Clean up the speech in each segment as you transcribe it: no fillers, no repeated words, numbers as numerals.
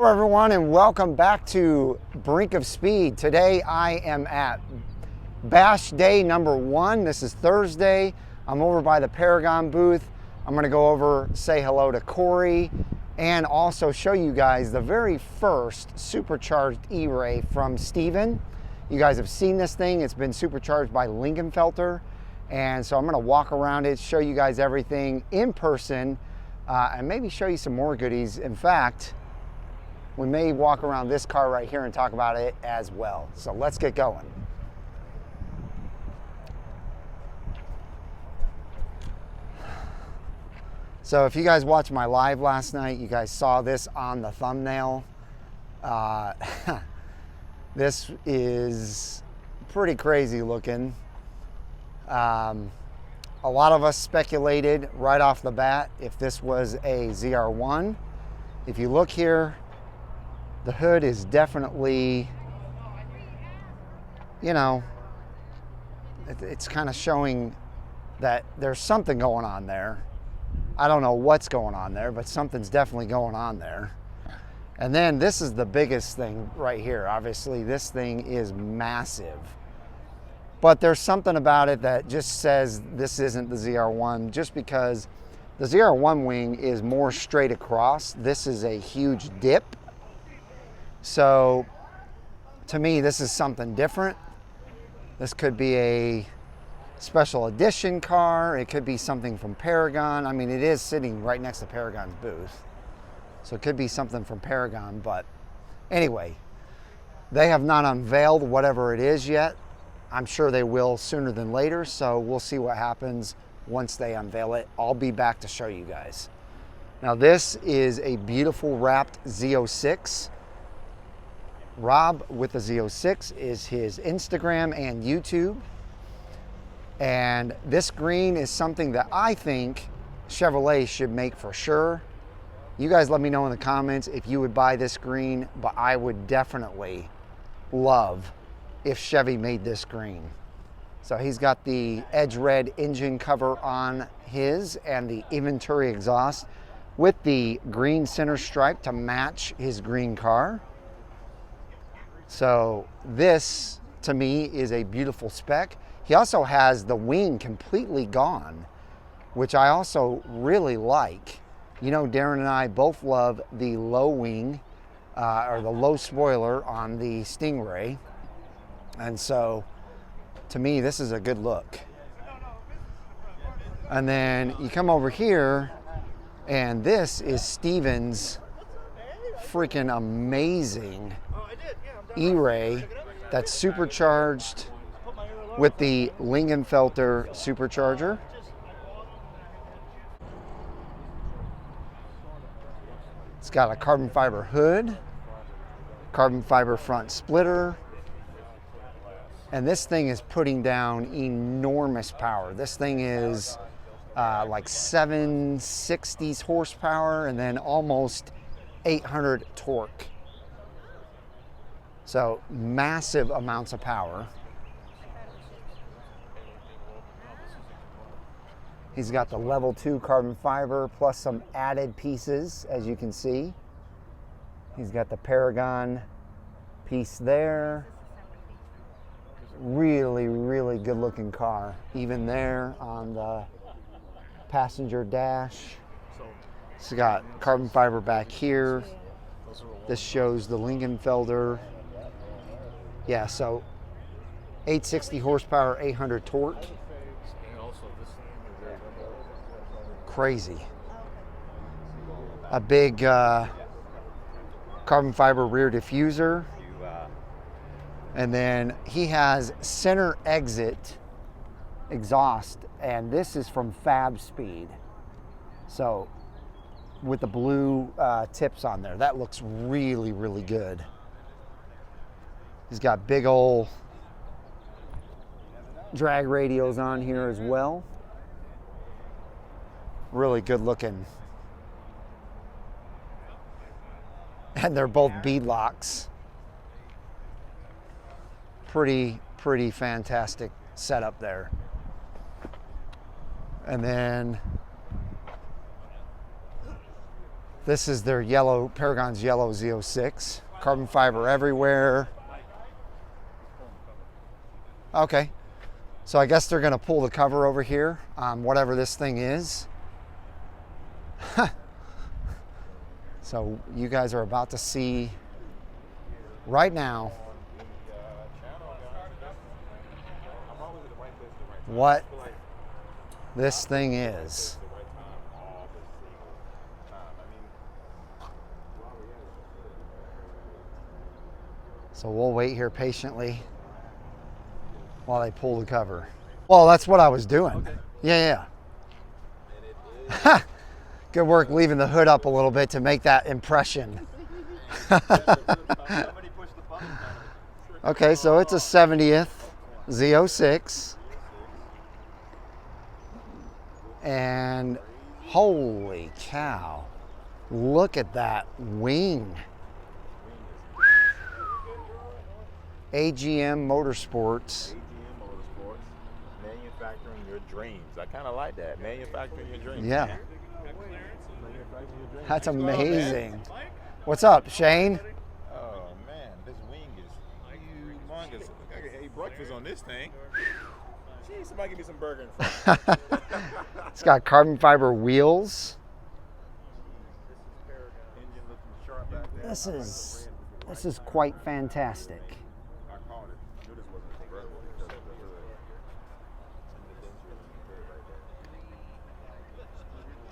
Hello everyone and welcome back to Brinkofspeed. Today I am at Bash Day number 1. This is Thursday. I'm over by the Paragon booth. I'm going to go over, say hello to Corey, and also show you guys the very first supercharged E-Ray from Steven. You guys have seen this thing. It's been supercharged by Lingenfelter. And so I'm going to walk around it, show you guys everything in person, and maybe show you some more goodies. In fact, we may walk around this car right here and talk about it as well. So let's get going. So if you guys watched my live last night, you guys saw this on the thumbnail. This is pretty crazy looking. A lot of us speculated right off the bat if this was a ZR1. If you look here, the hood is definitely, you know, it's kind of showing that there's something going on there. I don't know what's going on there, but something's definitely going on there. And then this is the biggest thing right here. Obviously, this thing is massive. But there's something about it that just says this isn't the ZR1, just because the ZR1 wing is more straight across. This is a huge dip. So to me, this is something different. This could be a special edition car. It could be something from Paragon. I mean, it is sitting right next to Paragon's booth. So it could be something from Paragon, but anyway, they have not unveiled whatever it is yet. I'm sure they will sooner than later, so we'll see what happens once they unveil it. I'll be back to show you guys. Now this is a beautiful wrapped Z06. Rob with the Z06 is his Instagram and YouTube. And this green is something that I think Chevrolet should make for sure. You guys let me know in the comments if you would buy this green, but I would definitely love if Chevy made this green. So he's got the edge red engine cover on his and the Venturi exhaust with the green center stripe to match his green car. So this, to me, is a beautiful spec. He also has the wing completely gone, which I also really like. You know, Darren and I both love the low wing, or the low spoiler on the Stingray. And so, to me, this is a good look. And then you come over here, and this is Steven's freaking amazing E-Ray that's supercharged with the Lingenfelter supercharger. It's got a carbon fiber hood, carbon fiber front splitter, and this thing is putting down enormous power. This thing is like 760s horsepower and then almost 800 torque. So massive amounts of power. He's got the level 2 carbon fiber plus some added pieces, as you can see. He's got the Paragon piece there. Really, really good looking car. Even there on the passenger dash. It's got carbon fiber back here. This shows the Lingenfelter. Yeah, so 860 horsepower, 800 torque. Crazy. A big carbon fiber rear diffuser. And then he has center exit exhaust, and this is from FabSpeed. So with the blue tips on there, that looks really, really good. He's got big old drag radios on here as well. Really good looking. And they're both bead locks. Pretty fantastic setup there. And then This is their yellow, Paragon's yellow Z06. Carbon fiber everywhere. Okay, so I guess they're gonna pull the cover over here on whatever this thing is. So you guys are about to see right now what this thing is. So we'll wait here patiently while they pull the cover. Well, that's what I was doing. Okay. Yeah. Good work leaving the hood up a little bit to make that impression. Okay, so it's a 70th Z06. And holy cow, look at that wing. AGM Motorsports. Manufacturing your dreams. I kind of like that. Manufacturing your dreams. Yeah. That's amazing. What's up, Shane? Oh man, this wing is humongous. I can eat breakfast on this thing. Gee, somebody give me some burger in front. It's got carbon fiber wheels. This is quite fantastic.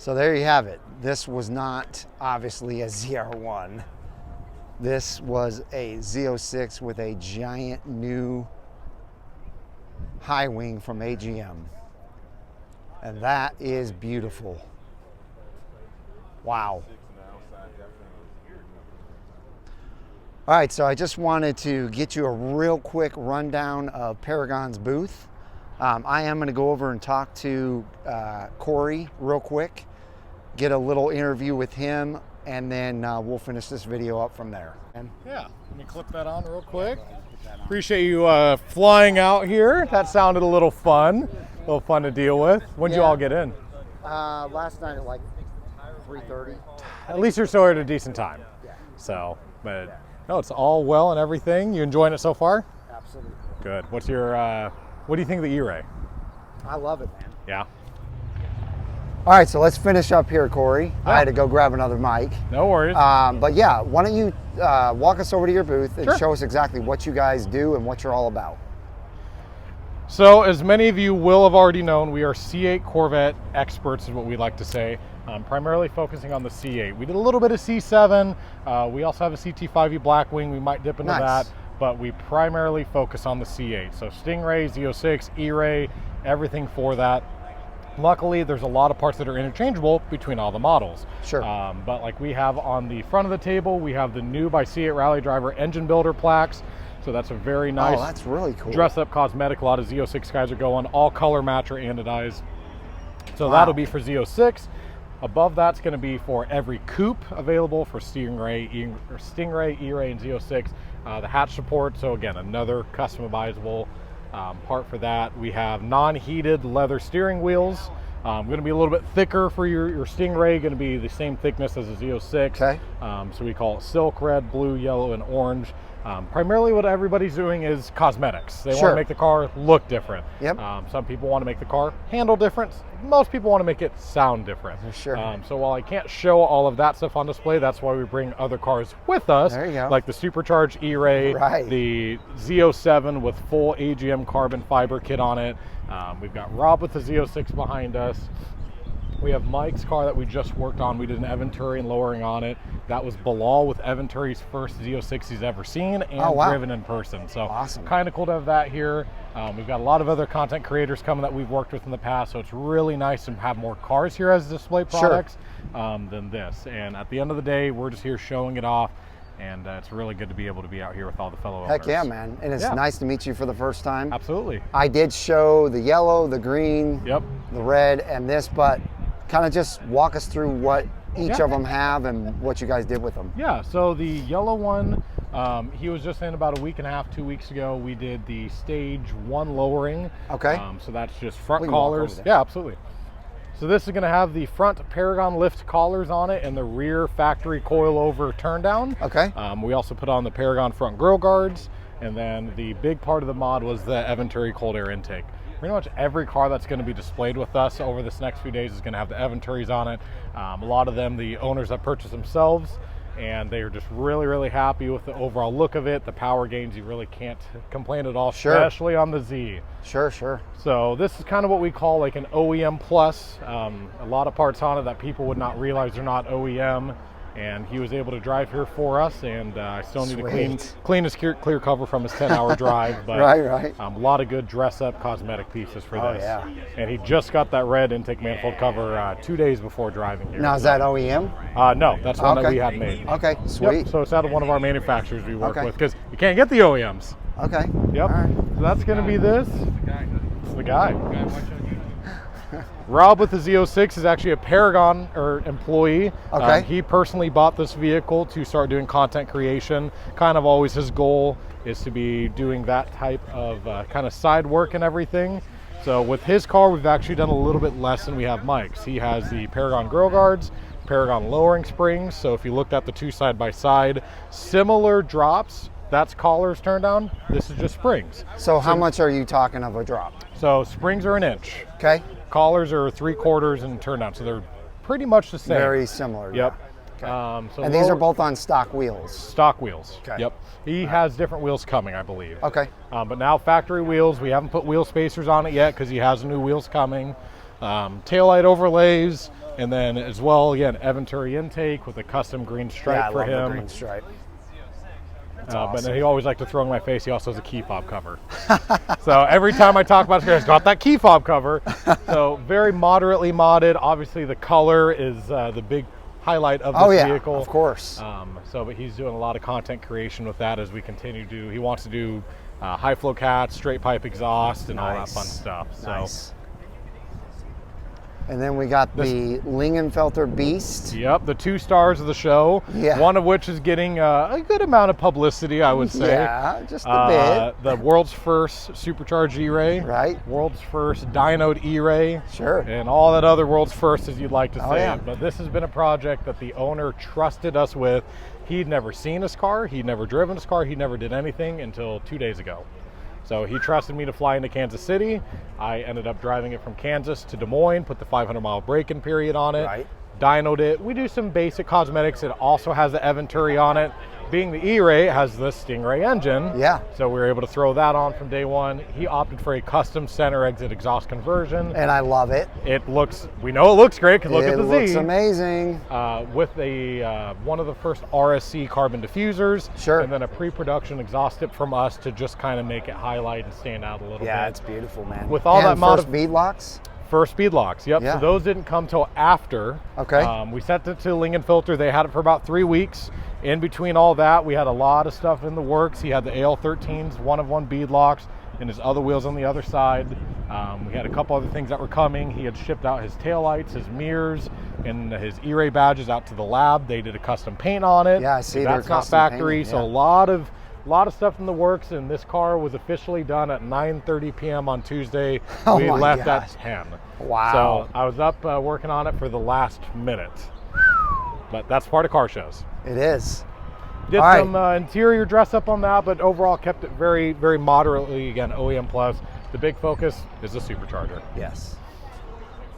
So there you have it. This was not obviously a ZR1. This was a Z06 with a giant new high wing from AGM. And that is beautiful. Wow. All right, so I just wanted to get you a real quick rundown of Paragon's booth. I am gonna go over and talk to Corey real quick, get a little interview with him, and then we'll finish this video up from there. Yeah, let me clip that on real quick. Appreciate you flying out here. That sounded a little fun to deal with. When did you all get in? Last night at like 3:30. At least you're still here at a decent time. Yeah. So, but no, it's all well and everything. You enjoying it so far? Absolutely. Good. What's your, what do you think of the E-Ray? I love it, man. Yeah. All right, so let's finish up here, Corey. Yeah. I had to go grab another mic. No worries. But yeah, why don't you walk us over to your booth and Sure. show us exactly what you guys do and what you're all about. So as many of you will have already known, we are C8 Corvette experts is what we like to say, primarily focusing on the C8. We did a little bit of C7. We also have a CT5E Blackwing. We might dip into that, but we primarily focus on the C8. So Stingray, Z06, E-Ray, everything for that. Luckily, there's a lot of parts that are interchangeable between all the models. Sure. But like we have on the front of the table, we have the new by C8 Rally Driver engine builder plaques. So that's a very nice, that's really cool. dress up cosmetic. A lot of Z06 guys are going all color match or anodized. So that'll be for Z06. Above that's going to be for every coupe available for Stingray, E-Ray, and Z06. The hatch support. So again, another customizable part for that. We have non-heated leather steering wheels. Going to be a little bit thicker for your Stingray. Going to be the same thickness as a Z06. Okay. So we call it silk, red, blue, yellow, and orange. Primarily what everybody's doing is cosmetics. They want to make the car look different. Yep. Some people want to make the car handle different. Most people want to make it sound different. Sure. So while I can't show all of that stuff on display, that's why we bring other cars with us. There you go. Like the Supercharged E-Ray, the Z07 with full AGM carbon fiber kit on it. We've got Rob with the Z06 behind us. We have Mike's car that we just worked on. We did an Eventurian lowering on it. That was Bilal with Eventuri's first Z06 he's ever seen and driven in person. So awesome. Kind of cool to have that here. We've got a lot of other content creators coming that we've worked with in the past, so it's really nice to have more cars here as display products than this. And at the end of the day, we're just here showing it off, and it's really good to be able to be out here with all the fellow owners. Heck yeah, man. And it's nice to meet you for the first time. Absolutely. I did show the yellow, the green, the red, and this, but kind of just walk us through what each of them have and what you guys did with them. Yeah, so the yellow one, he was just in about a week and a half, 2 weeks ago. We did the stage 1 lowering. Okay. So that's just front collars. Yeah, absolutely. So this is going to have the front Paragon lift collars on it and the rear factory coilover turn down. Okay. We also put on the Paragon front grille guards, and then the big part of the mod was the Eventuri cold air intake. Pretty much every car that's going to be displayed with us over this next few days is going to have the Eventuris on it. A lot of them, the owners that purchase themselves, and they are just really happy with the overall look of it. The power gains, you really can't complain at all, Sure. especially on the Z. Sure. So this is kind of what we call like an OEM plus. A lot of parts on it that people would not realize are not OEM. And he was able to drive here for us, and I still need to clean his clear cover from his 10-hour drive. But Right. a lot of good dress-up cosmetic pieces for this. Yeah. And he just got that red intake manifold cover 2 days before driving here. Now, is that OEM? No, that's one that Okay. we had made. Okay, sweet. Yep, so it's out of one of our manufacturers we work Okay. with, because you can't get the OEMs. Okay. Yep. All right. So that's going to be this. It's the guy. Rob with the Z06 is actually a Paragon employee. Okay. He personally bought this vehicle to start doing content creation. Kind of always his goal is to be doing that type of kind of side work and everything. So with his car, we've actually done a little bit less than we have Mike's. He has the Paragon grille guards, Paragon lowering springs. So if you looked at the two side by side, similar drops. That's collars turned down. This is just springs. So how much are you talking of a drop? So springs are an inch. Okay. Collars are 3/4 and turn down, so they're pretty much the same. Very similar. Yep. Okay. So And these are both on stock wheels. stock wheels. Okay. Yep. He has different wheels coming, I believe. Okay. But now factory wheels. We haven't put wheel spacers on it yet because he has new wheels coming. Taillight overlays, and then as well, again, Eventuri intake with a custom green stripe Yeah, I for love him. the green stripe. That's But awesome. then he always liked to throw in my face. He also has a key fob cover. So every time I talk about it, he's got that key fob cover. So very moderately modded. Obviously, the color is the big highlight of this vehicle. Of course. But he's doing a lot of content creation with that as we continue to do. He wants to do high flow cats, straight pipe exhaust, and all that fun stuff. So. Nice. And then we got the Lingenfelter Beast. Yep, the 2 stars of the show. Yeah. One of which is getting a good amount of publicity, I would say. Yeah, just a bit. The world's first Supercharged E-Ray. Right. World's first dynoed E-Ray. Sure. And all that other world's first, as you'd like to say. yeah. But this has been a project that the owner trusted us with. He'd never seen his car. He'd never driven his car. He never did anything until 2 days ago. So he trusted me to fly into Kansas City. I ended up driving it from Kansas to Des Moines, put the 500-mile break-in period on it, Right. dynoed it. We do some basic cosmetics. It also has the Eventuri on it. Being the E-Ray, it has the Stingray engine. Yeah. So we were able to throw that on from day one. He opted for a custom center exit exhaust conversion. And I love it. We know it looks great because look at the Z. It looks amazing. With one of the first RSC carbon diffusers. Sure. And then a pre-production exhaust tip from us to just kind of make it highlight and stand out a little bit. Yeah, it's beautiful, man. With all that first bead locks? First speed locks, yep. Yeah. So those didn't come till after. Okay. We sent it to Lingenfelter. They had it for about 3 weeks. In between all that, we had a lot of stuff in the works. He had the AL13s, 1-of-1 bead locks, and his other wheels on the other side. We had a couple other things that were coming. He had shipped out his taillights, his mirrors, and his E-Ray badges out to the lab. They did a custom paint on it. Yeah, I see. That's they're not custom factory, painted, so yeah. a lot of stuff in the works, and this car was officially done at 9:30 p.m. on Tuesday. Oh We my left gosh. at 10. Wow. So I was up working on it for the last minute. But that's part of car shows. It is. Did All right. some interior dress up on that, but overall kept it very, very moderately, again, OEM plus. The big focus is the supercharger. Yes.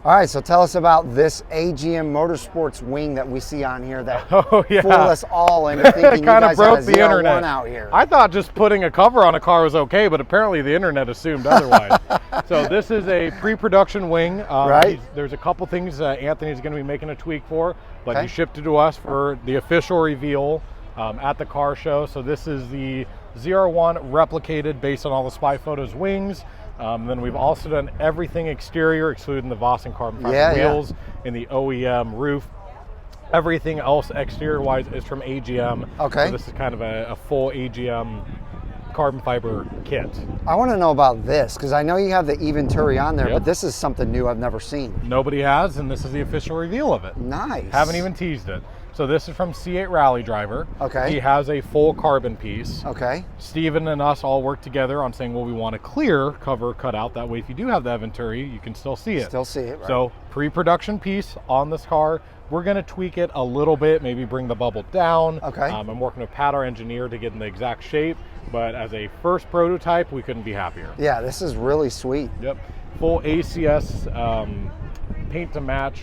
All right, so tell us about this AGM Motorsports wing that we see on here that Oh, yeah. fooled us all into thinking you Kind guys of broke had a the ZR1 internet. out here. I thought just putting a cover on a car was okay, but apparently the internet assumed otherwise. So this is a pre-production wing. Right. There's a couple things Anthony's going to be making a tweak for, but Okay. he shipped it to us for the official reveal at the car show. So this is the ZR1 replicated based on all the spy photos wings. Then we've also done everything exterior, excluding the Vossen carbon fiber wheels and the OEM roof. Everything else exterior-wise is from AGM. Okay. So this is kind of a full AGM carbon fiber kit. I want to know about this because I know you have the Eventuri on there, Yep. but this is something new I've never seen. Nobody has, and this is the official reveal of it. Nice. Haven't even teased it. So this is from C8 Rally Driver. Okay. He has a full carbon piece. Okay. Steven and us all work together on saying, well, we want a clear cover cut out. That way, if you do have the Venturi, you can still see it. Still see it, right. So pre-production piece on this car. We're going to tweak it a little bit, maybe bring the bubble down. Okay. I'm working with Pat, our engineer, to get in the exact shape. But as a first prototype, we couldn't be happier. Yeah, this is really sweet. Yep. Full ACS paint to match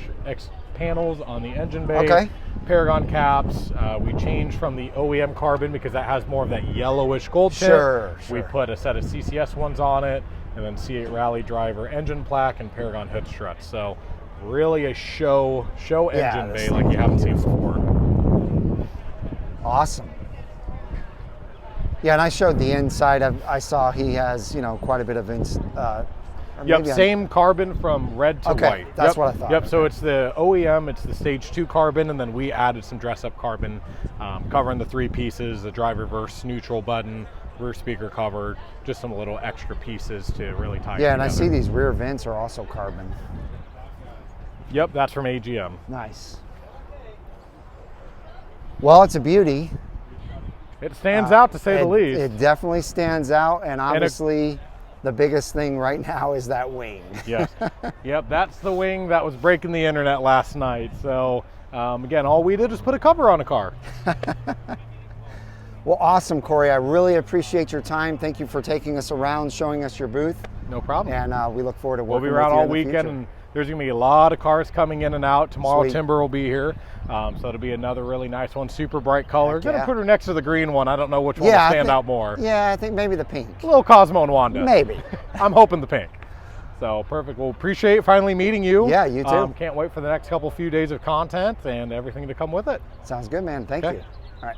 panels on the engine bay. Okay. Paragon caps. We changed from the OEM carbon because that has more of that yellowish gold tint. Sure. We put a set of CCS ones on it, and then C8 Rally Driver engine plaque and Paragon hood struts. So really a show engine bay like you haven't seen before. Awesome. Yeah, and I showed the inside. I saw he has, you know, quite a bit of Yep, same carbon from red to okay, white. That's yep. what I thought. Yep, okay. so it's the OEM, it's the stage 2 carbon, and then we added some dress-up carbon, covering the 3 pieces, the drive reverse neutral button, rear speaker covered, just some little extra pieces to really tie it together. And I see these rear vents are also carbon. Yep, that's from AGM. Nice. Well, it's a beauty. It stands out, to say the least. It definitely stands out, and obviously the biggest thing right now is that wing. Yes. Yep, that's the wing that was breaking the internet last night. So again, all we did is put a cover on a car. Well, awesome, Corey. I really appreciate your time. Thank you for taking us around, showing us your booth. No problem. And we look forward to working We'll be around with you all in the weekend, future. and there's going to be a lot of cars coming in and out. Tomorrow, Sweet. Timber will be here. So it'll be another really nice one, super bright color. Heck Gonna yeah. put her next to the green one. I don't know which one will I stand think- out more. Yeah, I think maybe the pink. A little Cosmo and Wanda. Maybe. I'm hoping the pink. So perfect. Well, appreciate finally meeting you. Yeah, you too. Can't wait for the next few days of content and everything to come with it. Sounds good, man. Thank Okay. you. All right.